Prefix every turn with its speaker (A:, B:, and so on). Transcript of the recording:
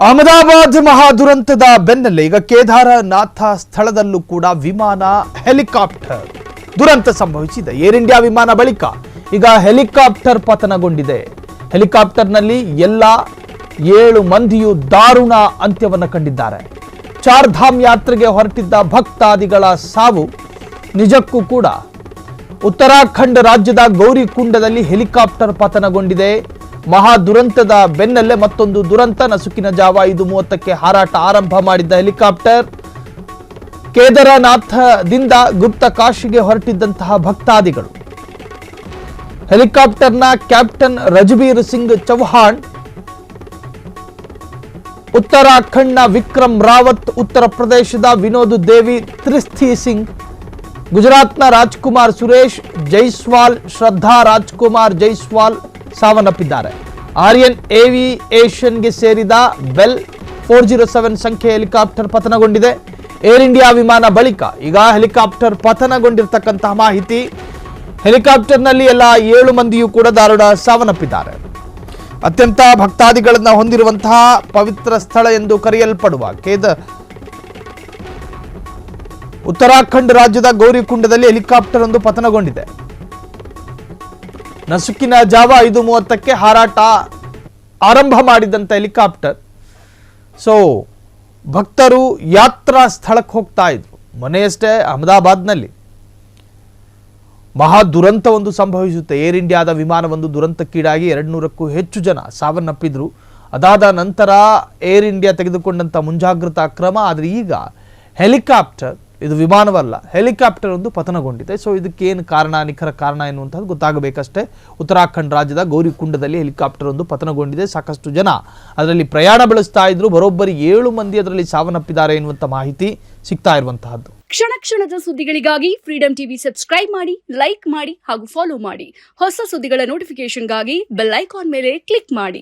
A: ಅಹಮದಾಬಾದ್ ಮಹಾದುರಂತದ ಬೆನ್ನಲ್ಲೇ ಈಗ ಕೇದಾರನಾಥ ಸ್ಥಳದಲ್ಲೂ ಕೂಡ ವಿಮಾನ ಹೆಲಿಕಾಪ್ಟರ್ ದುರಂತ ಸಂಭವಿಸಿದೆ. ಏರ್ ಇಂಡಿಯಾ ವಿಮಾನ ಬಳಿಕ ಈಗ ಹೆಲಿಕಾಪ್ಟರ್ ಪತನಗೊಂಡಿದೆ. ಹೆಲಿಕಾಪ್ಟರ್ನಲ್ಲಿ ಎಲ್ಲ 7 ಮಂದಿಯೂ ದಾರುಣ ಅಂತ್ಯವನ್ನು ಕಂಡಿದ್ದಾರೆ. ಚಾರ್ಧಾಮ್ ಯಾತ್ರೆಗೆ ಹೊರಟಿದ್ದ ಭಕ್ತಾದಿಗಳ ಸಾವು ನಿಜಕ್ಕೂ ಕೂಡ ಉತ್ತರಾಖಂಡ್ ರಾಜ್ಯದ ಗೌರಿಕುಂಡದಲ್ಲಿ ಹೆಲಿಕಾಪ್ಟರ್ ಪತನಗೊಂಡಿದೆ. ಮಹಾ ದುರಂತದ ಬೆನ್ನಲ್ಲೇ ಮತ್ತೊಂದು ದುರಂತ. ನಸುಕಿನ ಜಾವ 5:30ಕ್ಕೆ ಹಾರಾಟ ಆರಂಭ ಮಾಡಿದ್ದ ಹೆಲಿಕಾಪ್ಟರ್ ಕೇದಾರನಾಥದಿಂದ ಗುಪ್ತ ಕಾಶಿಗೆ ಹೊರಟಿದ್ದಂತಹ ಭಕ್ತಾದಿಗಳು. ಹೆಲಿಕಾಪ್ಟರ್ನ ಕ್ಯಾಪ್ಟನ್ ರಜಬೀರ್ ಸಿಂಗ್ ಚೌಹಾಣ್, ಉತ್ತರಾಖಂಡ್ನ ವಿಕ್ರಮ್ ರಾವತ್, ಉತ್ತರ ಪ್ರದೇಶದ ವಿನೋದ್ ದೇವಿ ತ್ರಿಸ್ಥಿ ಸಿಂಗ್, ಗುಜರಾತ್ನ ರಾಜ್ಕುಮಾರ್ ಸುರೇಶ್ ಜೈಸ್ವಾಲ್, ಶ್ರದ್ಧಾ ರಾಜ್ಕುಮಾರ್ ಜೈಸ್ವಾಲ್ ಸಾವನ್ನಪ್ಪಿದ್ದಾರೆ. ಆರ್ಯನ್ ಏವಿಯೇಷನ್ಗೆ ಸೇರಿದ ಬೆಲ್ 407 ಸಂಖ್ಯೆ ಹೆಲಿಕಾಪ್ಟರ್ ಪತನಗೊಂಡಿದೆ. ಏರ್ ಇಂಡಿಯಾ ವಿಮಾನ ಬಳಿಕ ಈಗ ಹೆಲಿಕಾಪ್ಟರ್ ಪತನಗೊಂಡಿರ್ತಕ್ಕಂತಹ ಮಾಹಿತಿ. ಹೆಲಿಕಾಪ್ಟರ್ನಲ್ಲಿ ಎಲ್ಲ 7 ಮಂದಿಯೂ ಕೂಡ ದಾರುಣ ಸಾವನ್ನಪ್ಪಿದ್ದಾರೆ. ಅತ್ಯಂತ ಭಕ್ತಾದಿಗಳನ್ನು ಹೊಂದಿರುವಂತಹ ಪವಿತ್ರ ಸ್ಥಳ ಎಂದು ಕರೆಯಲ್ಪಡುವ ಉತ್ತರಾಖಂಡ್ ರಾಜ್ಯದ ಗೌರಿಕುಂಡದಲ್ಲಿ ಹೆಲಿಕಾಪ್ಟರ್ ಒಂದು ಪತನಗೊಂಡಿದೆ. ನಸುಕಿನ ಜಾವ 5:30ಕ್ಕೆ ಹಾರಾಟ ಆರಂಭ ಮಾಡಿದಂಥ ಹೆಲಿಕಾಪ್ಟರ್. ಭಕ್ತರು ಯಾತ್ರಾ ಸ್ಥಳಕ್ಕೆ ಹೋಗ್ತಾ ಇದ್ರು. ಮೊನ್ನೆಯಷ್ಟೇ ಅಹಮದಾಬಾದ್ನಲ್ಲಿ ಮಹಾ ದುರಂತ ಒಂದು ಸಂಭವಿಸುತ್ತೆ. ಏರ್ ಇಂಡಿಯಾದ ವಿಮಾನವೊಂದು ದುರಂತಕ್ಕೀಡಾಗಿ 200ಕ್ಕೂ ಹೆಚ್ಚು ಜನ ಸಾವನ್ನಪ್ಪಿದ್ರು. ಅದಾದ ನಂತರ ಏರ್ ಇಂಡಿಯಾ ತೆಗೆದುಕೊಂಡಂಥ ಮುಂಜಾಗ್ರತಾ ಕ್ರಮ. ಆದರೆ ಈಗ ಹೆಲಿಕಾಪ್ಟರ್, ಇದು ವಿಮಾನವಲ್ಲ, ಹೆಲಿಕಾಪ್ಟರ್ ಒಂದು ಪತನಗೊಂಡಿದೆ. ಇದಕ್ಕೇನು ಕಾರಣ, ನಿಖರ ಕಾರಣ ಎನ್ನುವಂಥದ್ದು ಗೊತ್ತಾಗಬೇಕಷ್ಟೇ. ಉತ್ತರಾಖಂಡ್ ರಾಜ್ಯದ ಗೌರಿಕುಂಡದಲ್ಲಿ ಹೆಲಿಕಾಪ್ಟರ್ ಒಂದು ಪತನಗೊಂಡಿದೆ. ಸಾಕಷ್ಟು ಜನ ಅದರಲ್ಲಿ ಪ್ರಯಾಣ ಬೆಳೆಸ್ತಾ ಇದ್ರು. ಬರೋಬ್ಬರಿ 7 ಮಂದಿ ಅದರಲ್ಲಿ ಸಾವನ್ನಪ್ಪಿದ್ದಾರೆ ಎನ್ನುವಂಥ ಮಾಹಿತಿ ಸಿಗ್ತಾ ಇರುವಂತಹದ್ದು.
B: ಕ್ಷಣ ಕ್ಷಣದ ಸುದ್ದಿಗಳಿಗಾಗಿ ಫ್ರೀಡಂ ಟಿವಿ ಸಬ್ಸ್ಕ್ರೈಬ್ ಮಾಡಿ, ಲೈಕ್ ಮಾಡಿ ಹಾಗೂ ಫಾಲೋ ಮಾಡಿ. ಹೊಸ ಸುದ್ದಿಗಳ ನೋಟಿಫಿಕೇಶನ್ಗಾಗಿ ಬೆಲ್ ಐಕಾನ್ ಮೇಲೆ ಕ್ಲಿಕ್ ಮಾಡಿ.